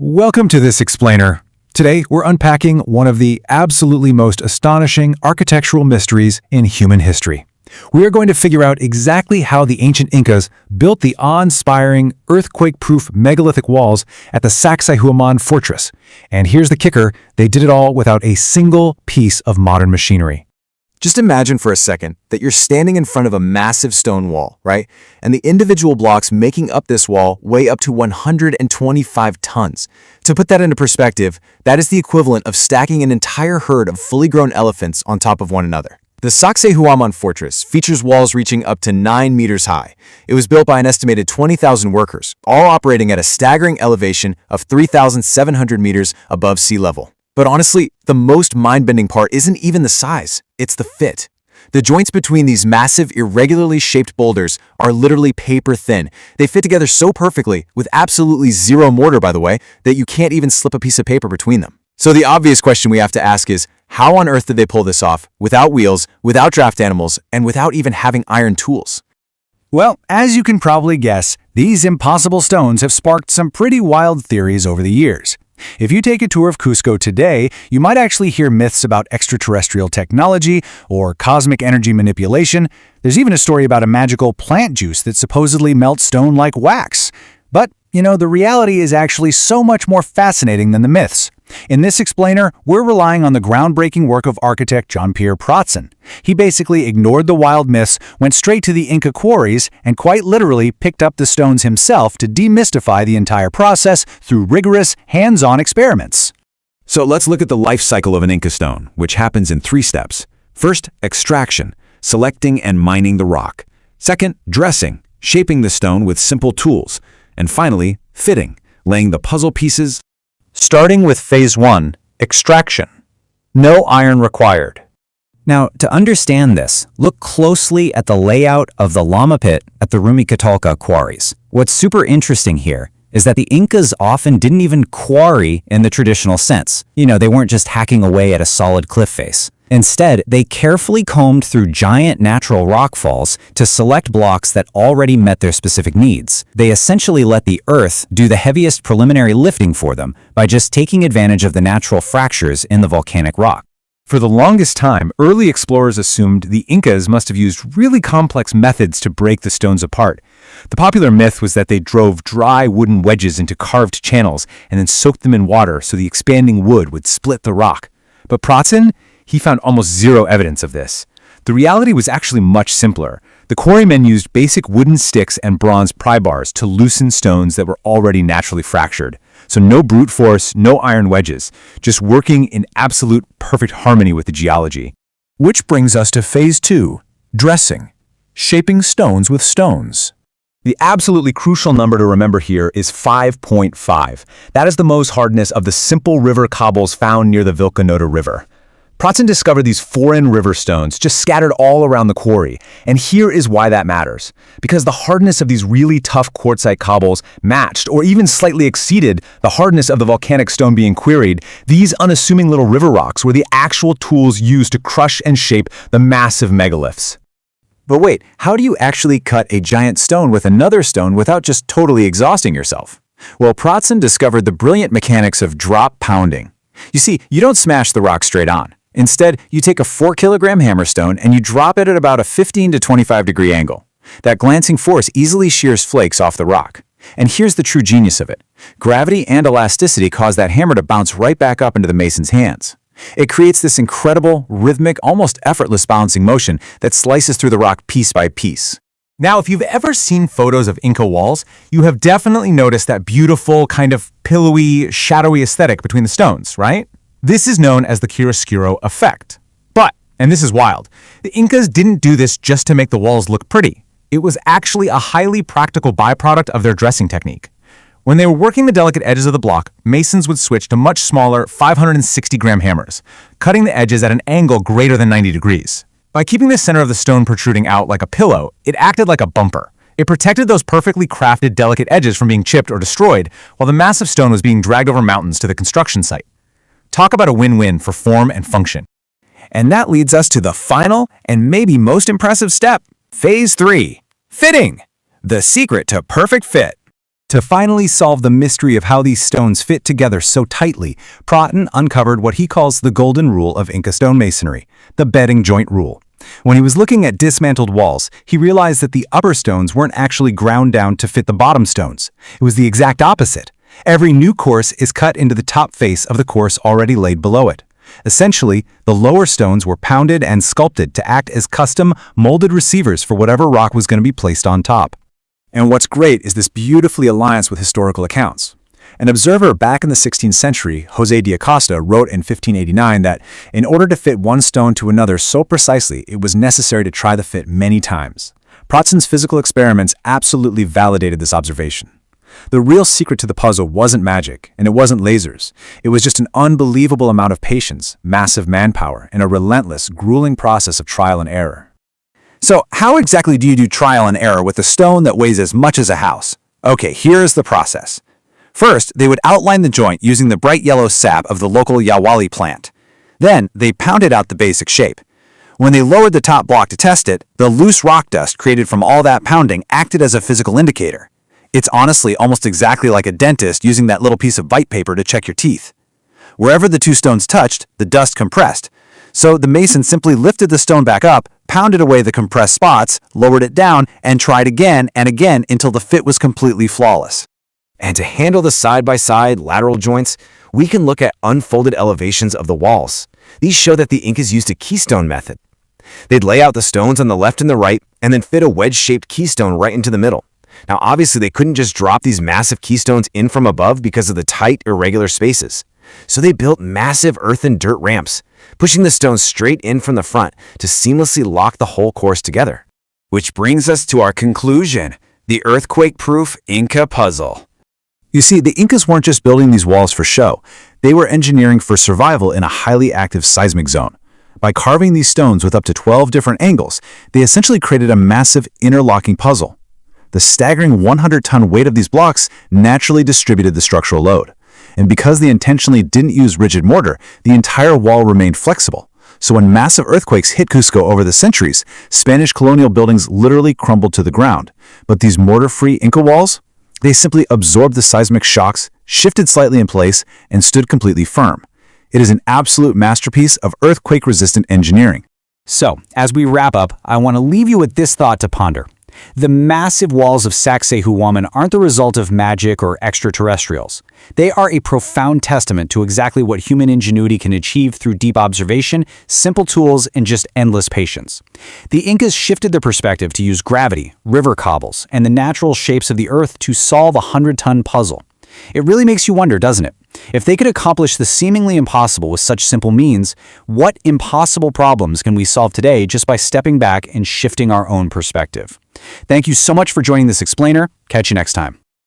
Welcome to this explainer. Today, we're unpacking one of the absolutely most astonishing architectural mysteries in human history. We are going to figure out exactly how the ancient Incas built the awe-inspiring, earthquake-proof megalithic walls at the Sacsayhuamán fortress. And here's the kicker, they did it all without a single piece of modern machinery. Just imagine for a second that you're standing in front of a massive stone wall, right? And the individual blocks making up this wall weigh up to 125 tons. To put that into perspective, that is the equivalent of stacking an entire herd of fully grown elephants on top of one another. The Sacsayhuamán fortress features walls reaching up to 9 meters high. It was built by an estimated 20,000 workers, all operating at a staggering elevation of 3,700 meters above sea level. But honestly, the most mind-bending part isn't even the size, it's the fit. The joints between these massive, irregularly shaped boulders are literally paper thin. They fit together so perfectly, with absolutely zero mortar by the way, that you can't even slip a piece of paper between them. So the obvious question we have to ask is, how on earth did they pull this off, without wheels, without draft animals, and without even having iron tools? Well, as you can probably guess, these impossible stones have sparked some pretty wild theories over the years. If you take a tour of Cusco today, you might actually hear myths about extraterrestrial technology or cosmic energy manipulation. There's even a story about a magical plant juice that supposedly melts stone like wax. But, the reality is actually so much more fascinating than the myths. In this explainer, we're relying on the groundbreaking work of architect Jean-Pierre Pratzen. He basically ignored the wild myths, went straight to the Inca quarries, and quite literally picked up the stones himself to demystify the entire process through rigorous, hands-on experiments. So let's look at the life cycle of an Inca stone, which happens in 3 steps. First, extraction, selecting and mining the rock. Second, dressing, shaping the stone with simple tools. And finally, fitting, laying the puzzle pieces. Starting with Phase 1, extraction. No iron required. Now, to understand this, look closely at the layout of the Lama Pit at the Rumicatalca quarries. What's super interesting here is that the Incas often didn't even quarry in the traditional sense. They weren't just hacking away at a solid cliff face. Instead, they carefully combed through giant natural rockfalls to select blocks that already met their specific needs. They essentially let the earth do the heaviest preliminary lifting for them by just taking advantage of the natural fractures in the volcanic rock. For the longest time, early explorers assumed the Incas must have used really complex methods to break the stones apart. The popular myth was that they drove dry wooden wedges into carved channels and then soaked them in water so the expanding wood would split the rock. But Pratzen, he found almost zero evidence of this. The reality was actually much simpler. The quarrymen used basic wooden sticks and bronze pry bars to loosen stones that were already naturally fractured. So no brute force, no iron wedges, just working in absolute perfect harmony with the geology. Which brings us to Phase 2, dressing, shaping stones with stones. The absolutely crucial number to remember here is 5.5. That is the Mohs hardness of the simple river cobbles found near the Vilcanota River. Pratzen discovered these foreign river stones just scattered all around the quarry, and here is why that matters. Because the hardness of these really tough quartzite cobbles matched or even slightly exceeded the hardness of the volcanic stone being quarried, these unassuming little river rocks were the actual tools used to crush and shape the massive megaliths. But wait, how do you actually cut a giant stone with another stone without just totally exhausting yourself? Well, Pratzen discovered the brilliant mechanics of drop pounding. You see, you don't smash the rock straight on. Instead, you take a 4-kilogram hammerstone and you drop it at about a 15 to 25 degree angle. That glancing force easily shears flakes off the rock. And here's the true genius of it. Gravity and elasticity cause that hammer to bounce right back up into the mason's hands. It creates this incredible, rhythmic, almost effortless bouncing motion that slices through the rock piece by piece. Now, if you've ever seen photos of Inca walls, you have definitely noticed that beautiful, kind of pillowy, shadowy aesthetic between the stones, right? This is known as the chiaroscuro effect. But, and this is wild, the Incas didn't do this just to make the walls look pretty. It was actually a highly practical byproduct of their dressing technique. When they were working the delicate edges of the block, masons would switch to much smaller 560-gram hammers, cutting the edges at an angle greater than 90 degrees. By keeping the center of the stone protruding out like a pillow, it acted like a bumper. It protected those perfectly crafted delicate edges from being chipped or destroyed, while the massive stone was being dragged over mountains to the construction site. Talk about a win-win for form and function. And that leads us to the final and maybe most impressive step, Phase 3, fitting, the secret to perfect fit. To finally solve the mystery of how these stones fit together so tightly, Praten uncovered what he calls the golden rule of Inca stonemasonry, the bedding joint rule. When he was looking at dismantled walls, he realized that the upper stones weren't actually ground down to fit the bottom stones. It was the exact opposite. Every new course is cut into the top face of the course already laid below it. Essentially, the lower stones were pounded and sculpted to act as custom, molded receivers for whatever rock was going to be placed on top. And what's great is this beautifully aligns with historical accounts. An observer back in the 16th century, José de Acosta, wrote in 1589 that in order to fit one stone to another so precisely, it was necessary to try the fit many times. Pratsen's physical experiments absolutely validated this observation. The real secret to the puzzle wasn't magic, and it wasn't lasers. It was just an unbelievable amount of patience, massive manpower, and a relentless, grueling process of trial and error. So, how exactly do you do trial and error with a stone that weighs as much as a house? Okay, here's the process. First, they would outline the joint using the bright yellow sap of the local yawali plant. Then, they pounded out the basic shape. When they lowered the top block to test it, the loose rock dust created from all that pounding acted as a physical indicator. It's honestly almost exactly like a dentist using that little piece of white paper to check your teeth. Wherever the two stones touched, the dust compressed. So the mason simply lifted the stone back up, pounded away the compressed spots, lowered it down, and tried again and again until the fit was completely flawless. And to handle the side-by-side lateral joints, we can look at unfolded elevations of the walls. These show that the Incas used a keystone method. They'd lay out the stones on the left and the right, and then fit a wedge-shaped keystone right into the middle. Now, obviously, they couldn't just drop these massive keystones in from above because of the tight, irregular spaces. So they built massive earthen dirt ramps, pushing the stones straight in from the front to seamlessly lock the whole course together. Which brings us to our conclusion, the earthquake-proof Inca puzzle. You see, the Incas weren't just building these walls for show. They were engineering for survival in a highly active seismic zone. By carving these stones with up to 12 different angles, they essentially created a massive interlocking puzzle. The staggering 100-ton weight of these blocks naturally distributed the structural load. And because they intentionally didn't use rigid mortar, the entire wall remained flexible. So when massive earthquakes hit Cusco over the centuries, Spanish colonial buildings literally crumbled to the ground. But these mortar-free Inca walls? They simply absorbed the seismic shocks, shifted slightly in place, and stood completely firm. It is an absolute masterpiece of earthquake-resistant engineering. So, as we wrap up, I want to leave you with this thought to ponder. The massive walls of Sacsayhuamán aren't the result of magic or extraterrestrials. They are a profound testament to exactly what human ingenuity can achieve through deep observation, simple tools, and just endless patience. The Incas shifted their perspective to use gravity, river cobbles, and the natural shapes of the earth to solve a 100-ton puzzle. It really makes you wonder, doesn't it? If they could accomplish the seemingly impossible with such simple means, what impossible problems can we solve today just by stepping back and shifting our own perspective? Thank you so much for joining this explainer. Catch you next time.